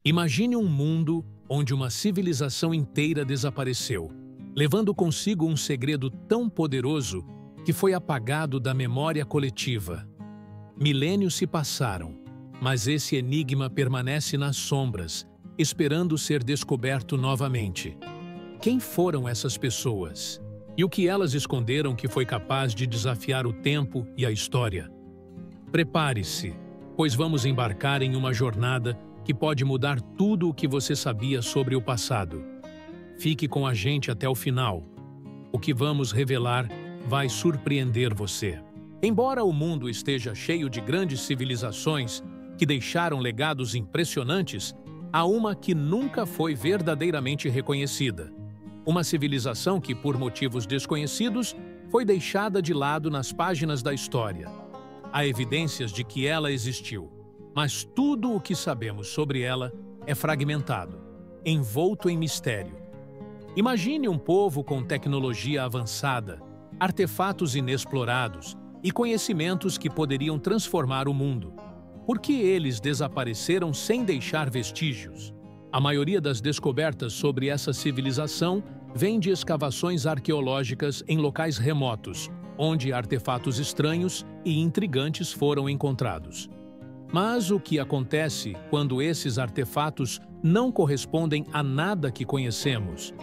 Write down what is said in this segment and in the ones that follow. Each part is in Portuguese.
Imagine um mundo onde uma civilização inteira desapareceu, levando consigo um segredo tão poderoso que foi apagado da memória coletiva. Milênios se passaram, mas esse enigma permanece nas sombras, esperando ser descoberto novamente. Quem foram essas pessoas? E o que elas esconderam que foi capaz de desafiar o tempo e a história? Prepare-se, pois vamos embarcar em uma jornada que pode mudar tudo o que você sabia sobre o passado. Fique com a gente até o final. O que vamos revelar vai surpreender você. Embora o mundo esteja cheio de grandes civilizações que deixaram legados impressionantes, há uma que nunca foi verdadeiramente reconhecida. Uma civilização que, por motivos desconhecidos, foi deixada de lado nas páginas da história. Há evidências de que ela existiu, mas tudo o que sabemos sobre ela é fragmentado, envolto em mistério. Imagine um povo com tecnologia avançada, artefatos inexplorados e conhecimentos que poderiam transformar o mundo. Por que eles desapareceram sem deixar vestígios? A maioria das descobertas sobre essa civilização vem de escavações arqueológicas em locais remotos, onde artefatos estranhos e intrigantes foram encontrados. Mas o que acontece quando esses artefatos não correspondem a nada que conhecemos?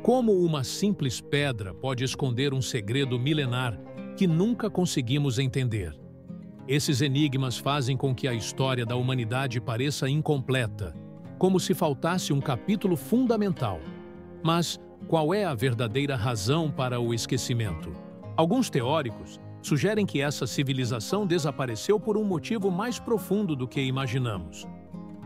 Como uma simples pedra pode esconder um segredo milenar que nunca conseguimos entender? Esses enigmas fazem com que a história da humanidade pareça incompleta, como se faltasse um capítulo fundamental. Mas qual é a verdadeira razão para o esquecimento? Alguns teóricos sugerem que essa civilização desapareceu por um motivo mais profundo do que imaginamos.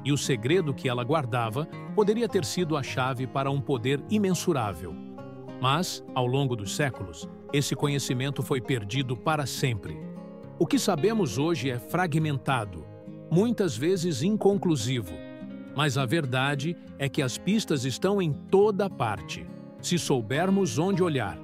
E o segredo que ela guardava poderia ter sido a chave para um poder imensurável. Mas, ao longo dos séculos, esse conhecimento foi perdido para sempre. O que sabemos hoje é fragmentado, muitas vezes inconclusivo. Mas a verdade é que as pistas estão em toda parte, se soubermos onde olhar.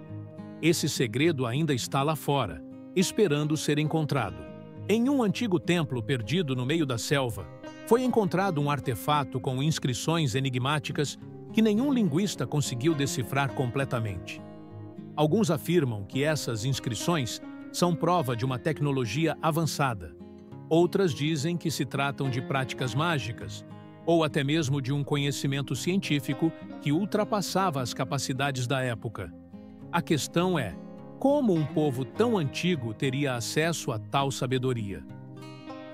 Esse segredo ainda está lá fora, esperando ser encontrado. Em um antigo templo perdido no meio da selva, foi encontrado um artefato com inscrições enigmáticas que nenhum linguista conseguiu decifrar completamente. Alguns afirmam que essas inscrições são prova de uma tecnologia avançada. Outras dizem que se tratam de práticas mágicas, ou até mesmo de um conhecimento científico que ultrapassava as capacidades da época. A questão é, como um povo tão antigo teria acesso a tal sabedoria?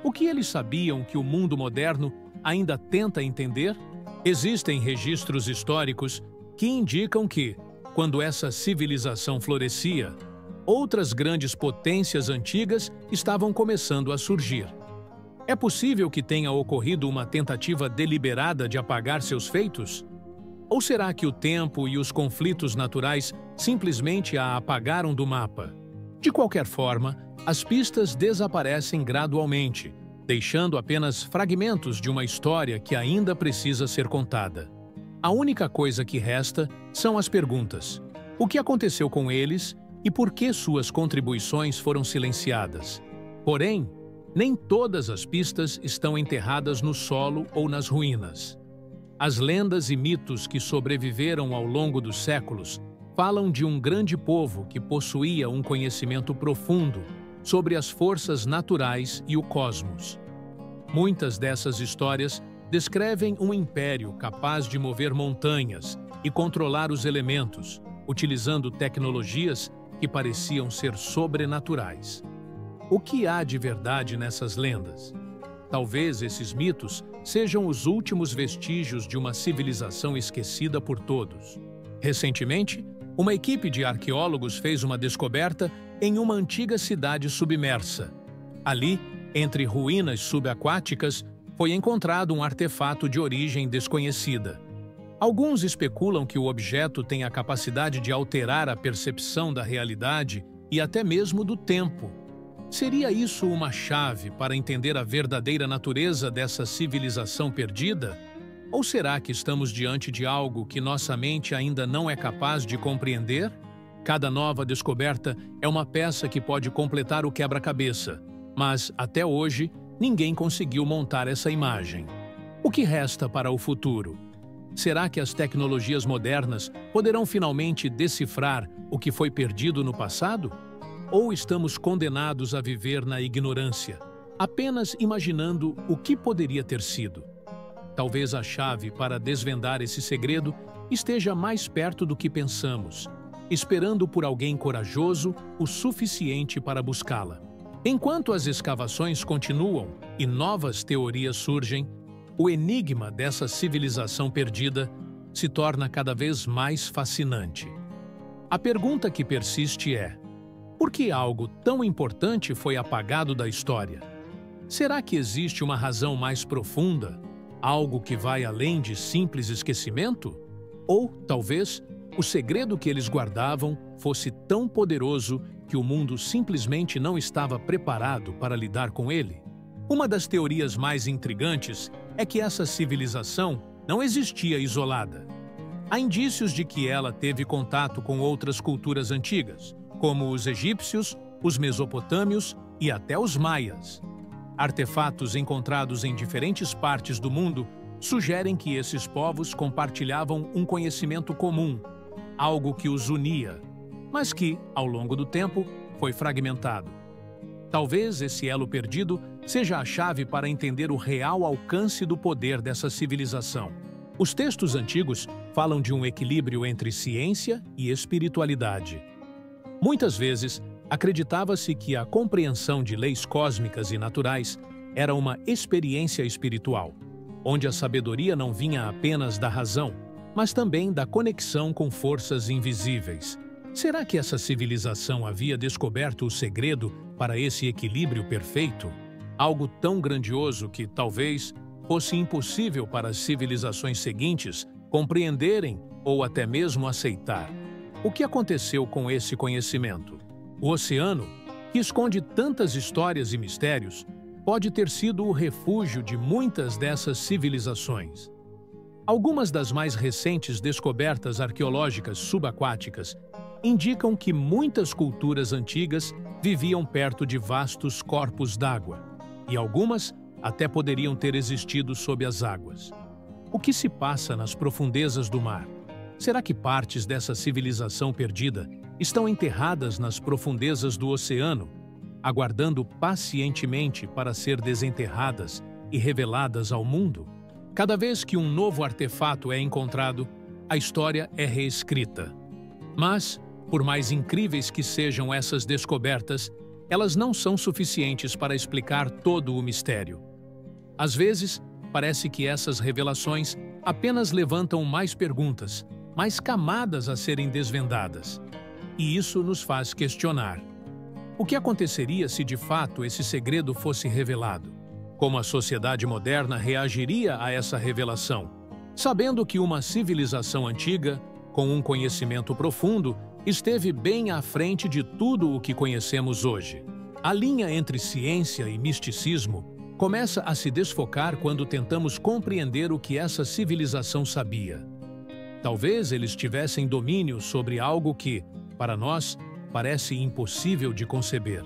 O que eles sabiam que o mundo moderno ainda tenta entender? Existem registros históricos que indicam que, quando essa civilização florescia, outras grandes potências antigas estavam começando a surgir. É possível que tenha ocorrido uma tentativa deliberada de apagar seus feitos? Ou será que o tempo e os conflitos naturais simplesmente a apagaram do mapa? De qualquer forma, as pistas desaparecem gradualmente, deixando apenas fragmentos de uma história que ainda precisa ser contada. A única coisa que resta são as perguntas: o que aconteceu com eles e por que suas contribuições foram silenciadas? Porém, nem todas as pistas estão enterradas no solo ou nas ruínas. As lendas e mitos que sobreviveram ao longo dos séculos falam de um grande povo que possuía um conhecimento profundo sobre as forças naturais e o cosmos. Muitas dessas histórias descrevem um império capaz de mover montanhas e controlar os elementos, utilizando tecnologias que pareciam ser sobrenaturais. O que há de verdade nessas lendas? Talvez esses mitos sejam os últimos vestígios de uma civilização esquecida por todos. Recentemente, uma equipe de arqueólogos fez uma descoberta em uma antiga cidade submersa. Ali, entre ruínas subaquáticas, foi encontrado um artefato de origem desconhecida. Alguns especulam que o objeto tem a capacidade de alterar a percepção da realidade e até mesmo do tempo. Seria isso uma chave para entender a verdadeira natureza dessa civilização perdida? Ou será que estamos diante de algo que nossa mente ainda não é capaz de compreender? Cada nova descoberta é uma peça que pode completar o quebra-cabeça, mas, até hoje, ninguém conseguiu montar essa imagem. O que resta para o futuro? Será que as tecnologias modernas poderão finalmente decifrar o que foi perdido no passado? Ou estamos condenados a viver na ignorância, apenas imaginando o que poderia ter sido? Talvez a chave para desvendar esse segredo esteja mais perto do que pensamos, esperando por alguém corajoso o suficiente para buscá-la. Enquanto as escavações continuam e novas teorias surgem, o enigma dessa civilização perdida se torna cada vez mais fascinante. A pergunta que persiste é: por que algo tão importante foi apagado da história? Será que existe uma razão mais profunda, algo que vai além de simples esquecimento? Ou, talvez, o segredo que eles guardavam fosse tão poderoso que o mundo simplesmente não estava preparado para lidar com ele? Uma das teorias mais intrigantes é que essa civilização não existia isolada. Há indícios de que ela teve contato com outras culturas antigas, como os egípcios, os mesopotâmios e até os maias. Artefatos encontrados em diferentes partes do mundo sugerem que esses povos compartilhavam um conhecimento comum, algo que os unia, mas que, ao longo do tempo, foi fragmentado. Talvez esse elo perdido seja a chave para entender o real alcance do poder dessa civilização. Os textos antigos falam de um equilíbrio entre ciência e espiritualidade. Muitas vezes, acreditava-se que a compreensão de leis cósmicas e naturais era uma experiência espiritual, onde a sabedoria não vinha apenas da razão, mas também da conexão com forças invisíveis. Será que essa civilização havia descoberto o segredo para esse equilíbrio perfeito? Algo tão grandioso que, talvez, fosse impossível para as civilizações seguintes compreenderem ou até mesmo aceitar. O que aconteceu com esse conhecimento? O oceano, que esconde tantas histórias e mistérios, pode ter sido o refúgio de muitas dessas civilizações. Algumas das mais recentes descobertas arqueológicas subaquáticas indicam que muitas culturas antigas viviam perto de vastos corpos d'água, e algumas até poderiam ter existido sob as águas. O que se passa nas profundezas do mar? Será que partes dessa civilização perdida estão enterradas nas profundezas do oceano, aguardando pacientemente para ser desenterradas e reveladas ao mundo? Cada vez que um novo artefato é encontrado, a história é reescrita. Mas, por mais incríveis que sejam essas descobertas, elas não são suficientes para explicar todo o mistério. Às vezes, parece que essas revelações apenas levantam mais perguntas, mais camadas a serem desvendadas. E isso nos faz questionar: o que aconteceria se de fato esse segredo fosse revelado? Como a sociedade moderna reagiria a essa revelação, sabendo que uma civilização antiga, com um conhecimento profundo, esteve bem à frente de tudo o que conhecemos hoje? A linha entre ciência e misticismo começa a se desfocar quando tentamos compreender o que essa civilização sabia. Talvez eles tivessem domínio sobre algo que, para nós, parece impossível de conceber.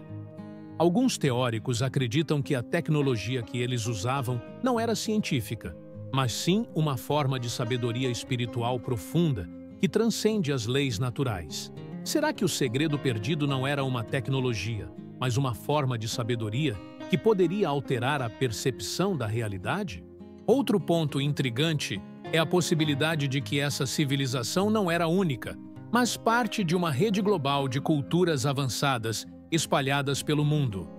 Alguns teóricos acreditam que a tecnologia que eles usavam não era científica, mas sim uma forma de sabedoria espiritual profunda que transcende as leis naturais. Será que o segredo perdido não era uma tecnologia, mas uma forma de sabedoria que poderia alterar a percepção da realidade? Outro ponto intrigante é a possibilidade de que essa civilização não era única, mas parte de uma rede global de culturas avançadas espalhadas pelo mundo.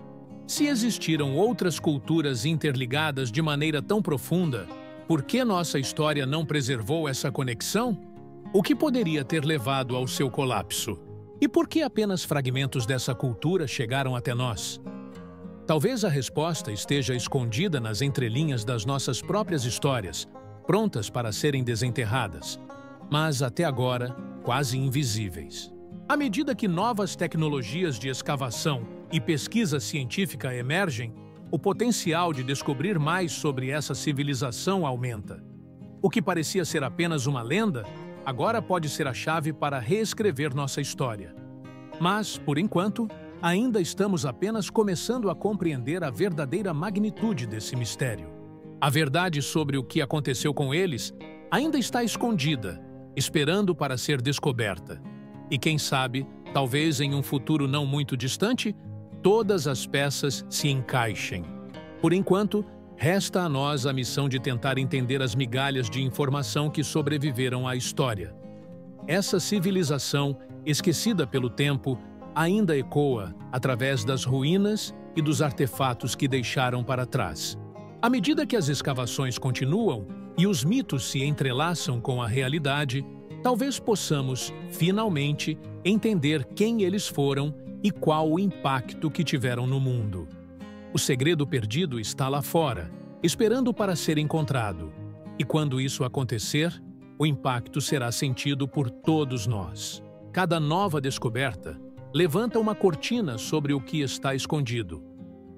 Se existiram outras culturas interligadas de maneira tão profunda, por que nossa história não preservou essa conexão? O que poderia ter levado ao seu colapso? E por que apenas fragmentos dessa cultura chegaram até nós? Talvez a resposta esteja escondida nas entrelinhas das nossas próprias histórias, prontas para serem desenterradas, mas até agora quase invisíveis. À medida que novas tecnologias de escavação e pesquisa científica emergem, o potencial de descobrir mais sobre essa civilização aumenta. O que parecia ser apenas uma lenda, agora pode ser a chave para reescrever nossa história. Mas, por enquanto, ainda estamos apenas começando a compreender a verdadeira magnitude desse mistério. A verdade sobre o que aconteceu com eles ainda está escondida, esperando para ser descoberta. E quem sabe, talvez em um futuro não muito distante, todas as peças se encaixem. Por enquanto, resta a nós a missão de tentar entender as migalhas de informação que sobreviveram à história. Essa civilização, esquecida pelo tempo, ainda ecoa através das ruínas e dos artefatos que deixaram para trás. À medida que as escavações continuam e os mitos se entrelaçam com a realidade, talvez possamos, finalmente, entender quem eles foram e qual o impacto que tiveram no mundo. O segredo perdido está lá fora, esperando para ser encontrado. E quando isso acontecer, o impacto será sentido por todos nós. Cada nova descoberta levanta uma cortina sobre o que está escondido.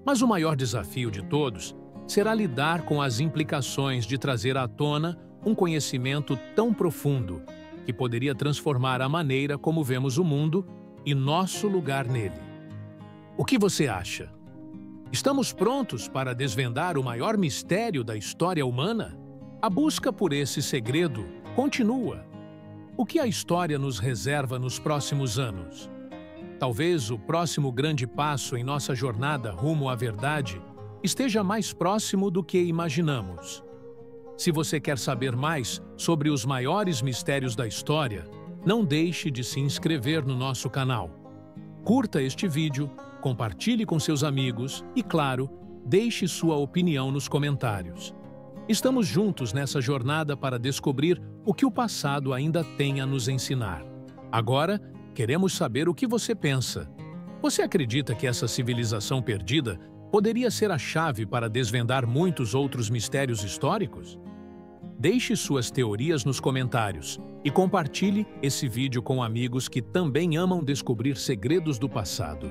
Mas o maior desafio de todos será lidar com as implicações de trazer à tona um conhecimento tão profundo que poderia transformar a maneira como vemos o mundo e nosso lugar nele. O que você acha? Estamos prontos para desvendar o maior mistério da história humana? A busca por esse segredo continua. O que a história nos reserva nos próximos anos? Talvez o próximo grande passo em nossa jornada rumo à verdade esteja mais próximo do que imaginamos. Se você quer saber mais sobre os maiores mistérios da história, não deixe de se inscrever no nosso canal. Curta este vídeo, compartilhe com seus amigos e, claro, deixe sua opinião nos comentários. Estamos juntos nessa jornada para descobrir o que o passado ainda tem a nos ensinar. Agora, queremos saber o que você pensa. Você acredita que essa civilização perdida poderia ser a chave para desvendar muitos outros mistérios históricos? Deixe suas teorias nos comentários e compartilhe esse vídeo com amigos que também amam descobrir segredos do passado.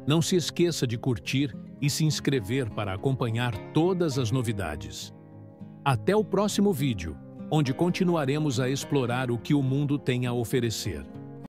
Não se esqueça de curtir e se inscrever para acompanhar todas as novidades. Até o próximo vídeo, onde continuaremos a explorar o que o mundo tem a oferecer.